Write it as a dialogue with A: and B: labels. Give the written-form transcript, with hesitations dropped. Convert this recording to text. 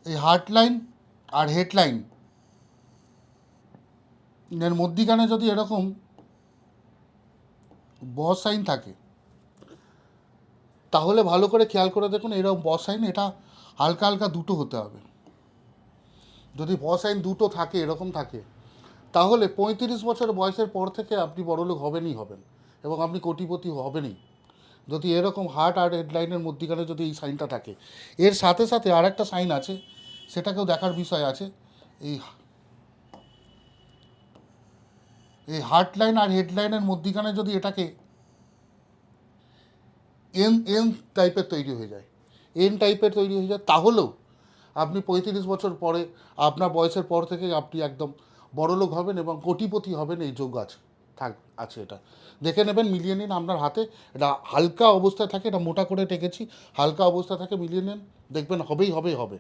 A: এই heart line আর headline এর মধ্যিখানে যদি এরকম বস সাইন থাকে, তাহলে ভালো করে খেয়াল করে দেখুন এরকম বস সাইন, এটা হালকা হালকা দুটো হতে হবে। যদি বস সাইন দুটো থাকে, এরকম থাকে, তাহলে 35 বছর বয়সের পর থেকে আপনি বড়লোক হবেনই হবেন, এবং আপনি কোটিপতি হবেনই। যদি এরকম হার্ট আর হেডলাইনের মধ্যিখানে যদি এই সাইনটা থাকে, এর সাথে সাথে আর একটা সাইন আছে, সেটাকেও দেখার বিষয় আছে। এই এই হার্ট লাইন আর হেডলাইনের মধ্যিখানে যদি এটাকে এন এন টাইপের তৈরি হয়ে যায়, এন টাইপের তৈরি হয়ে যায়, তাহলেও আপনি 35 বছর পরে, আপনার বয়সের পর থেকে আপনি একদম বড়লোক হবেন এবং কোটিপতি হবেন, এই যোগ আছে, আছে এটা। দেখে নেবেন, মিলিয়ে নিন আপনার হাতে। এটা হালকা অবস্থায় থাকে, এটা মোটা করে টেকেছি, হালকা অবস্থা থাকে, মিলিয়ে নিন, দেখবেন হবেই হবে হবে।